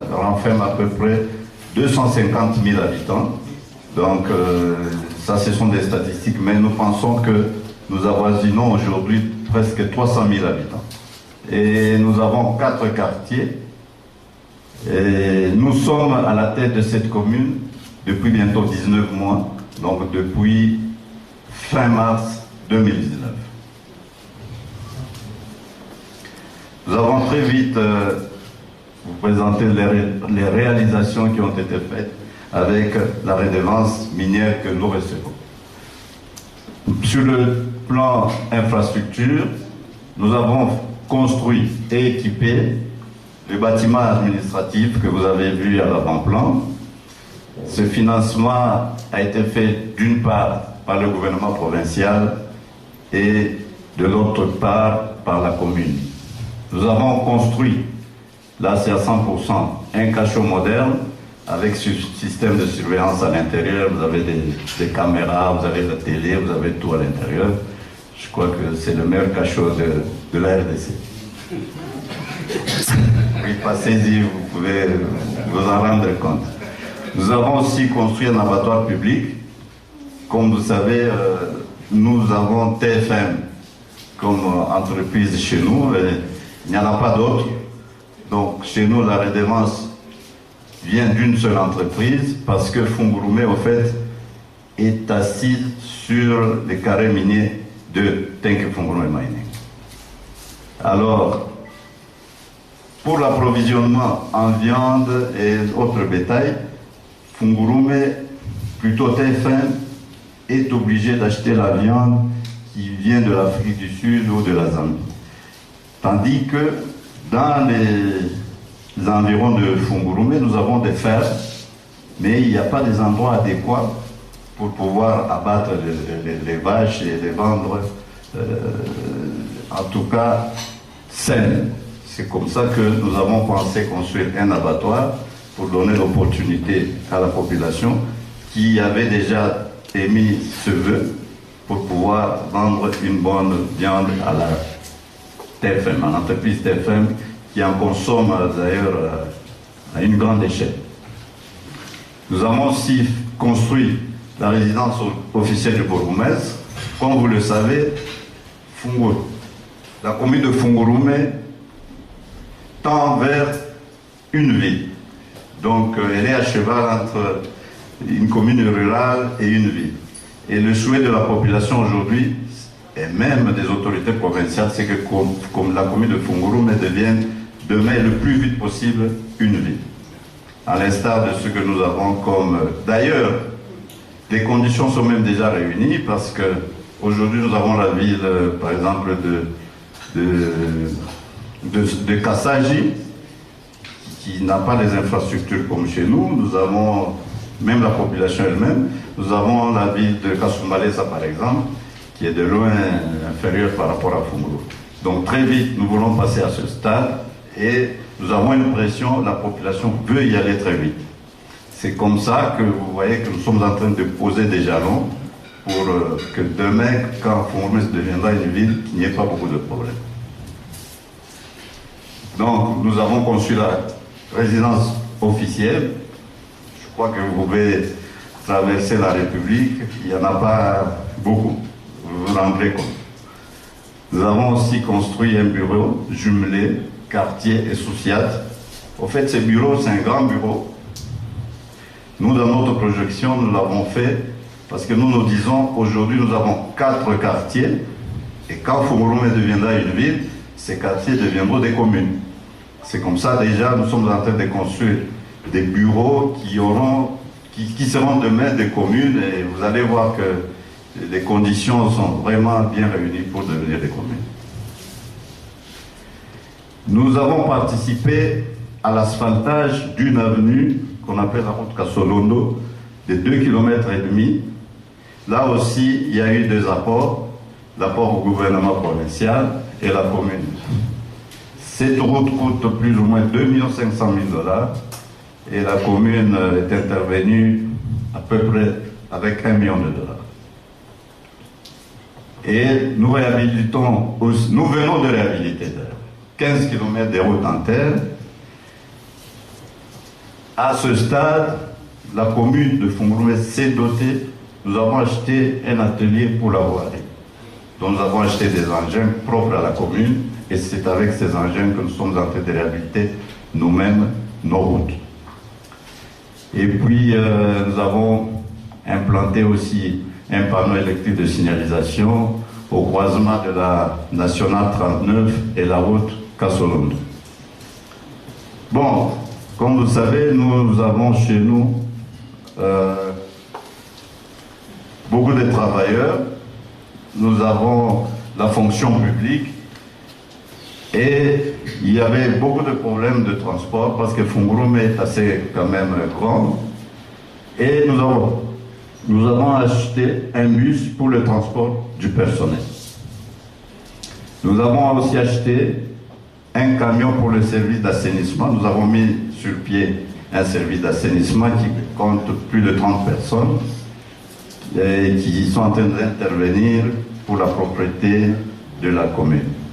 renferme à peu près 250 000 habitants. Donc, ça, ce sont des statistiques, mais nous pensons que nous avoisinons aujourd'hui presque 300 000 habitants. Et nous avons 4 quartiers. Et nous sommes à la tête de cette commune depuis bientôt 19 mois, donc depuis fin mars 2019. Nous avons très vite vous présenter les réalisations qui ont été faites avec la redevance minière que nous recevons. Sur le plan infrastructure, nous avons construit et équipé le bâtiment administratif que vous avez vu à l'avant-plan. Ce financement a été fait d'une part par le gouvernement provincial et de l'autre part par la commune. Nous avons construit, là c'est à 100%, un cachot moderne avec ce système de surveillance à l'intérieur. Vous avez des caméras, vous avez la télé, vous avez tout à l'intérieur. Je crois que c'est le meilleur cachot de la RDC. Oui, passez-y, vous pouvez vous en rendre compte. Nous avons aussi construit un abattoir public. Comme vous savez, nous avons TFM comme entreprise chez nous. Il n'y en a pas d'autres. Donc, chez nous, la redevance vient d'une seule entreprise parce que Fungurume, au fait, est assise sur les carrés miniers de Tenke Fungurume Mining. Alors, pour l'approvisionnement en viande et autres bétail, Fungurume, plutôt TFM, est obligé d'acheter la viande qui vient de l'Afrique du Sud ou de la Zambie. Tandis que dans les environs de Fungurume, nous avons des fermes, mais il n'y a pas des endroits adéquats pour pouvoir abattre les vaches et les vendre, en tout cas, saines. C'est comme ça que nous avons pensé construire un abattoir pour donner l'opportunité à la population qui avait déjà émis ce vœu pour pouvoir vendre une bonne viande à la TFM, à l'entreprise TFM qui en consomme d'ailleurs à une grande échelle. Nous avons aussi construit la résidence officielle de Bourgoumès. Comme vous le savez, la commune de Fungurume tend vers une ville. Donc elle est à cheval entre une commune rurale et une ville. Et le souhait de la population aujourd'hui, et même des autorités provinciales, c'est que comme la commune de Fungurume devienne demain le plus vite possible une ville. À l'instar de ce que nous avons comme... D'ailleurs, les conditions sont même déjà réunies parce que aujourd'hui nous avons la ville, par exemple, de Kassaji, qui n'a pas les infrastructures comme chez nous. Nous avons, même la population elle-même, nous avons la ville de Kasumbalesa par exemple, qui est de loin inférieure par rapport à Fungurume. Donc très vite, nous voulons passer à ce stade et nous avons une pression, la population veut y aller très vite. C'est comme ça que vous voyez que nous sommes en train de poser des jalons pour que demain, quand Fungurume deviendra une ville, qu'il n'y ait pas beaucoup de problèmes. Donc nous avons conçu la résidence officielle. Je crois que vous pouvez traverser la République, il n'y en a pas beaucoup, vous vous rendrez compte. Nous avons aussi construit un bureau jumelé, quartier et social. Au fait, ce bureau, c'est un grand bureau. Nous, dans notre projection, nous l'avons fait parce que nous disons, aujourd'hui, nous avons 4 quartiers et quand Fungurume deviendra une ville, ces quartiers deviendront des communes. C'est comme ça, déjà, nous sommes en train de construire des bureaux qui seront demain des communes et vous allez voir que les conditions sont vraiment bien réunies pour devenir des communes. Nous avons participé à l'asphaltage d'une avenue qu'on appelle la route Kassolondo de 2,5 km. Là aussi, il y a eu des apports, l'apport au gouvernement provincial et la commune. Cette route coûte plus ou moins 2 500 000 $. Et la commune est intervenue à peu près avec 1 million de $. Et nous réhabilitons, nous venons de réhabiliter 15 km de route en terre À ce stade, la commune de Fungurumé s'est dotée. Nous avons acheté un atelier pour la voirie. Donc nous avons acheté des engins propres à la commune et c'est avec ces engins que nous sommes en train de réhabiliter nous-mêmes nos routes. Et puis nous avons implanté aussi un panneau électrique de signalisation au croisement de la nationale 39 et la route Kassolonde. Bon, comme vous le savez, nous avons chez nous beaucoup de travailleurs. Nous avons la fonction publique et il y avait beaucoup de problèmes de transport parce que Fungurumé est assez quand même grand et nous avons acheté un bus pour le transport du personnel. Nous avons aussi acheté un camion pour le service d'assainissement. Nous avons mis sur pied un service d'assainissement qui compte plus de 30 personnes et qui sont en train d'intervenir pour la propriété de la commune.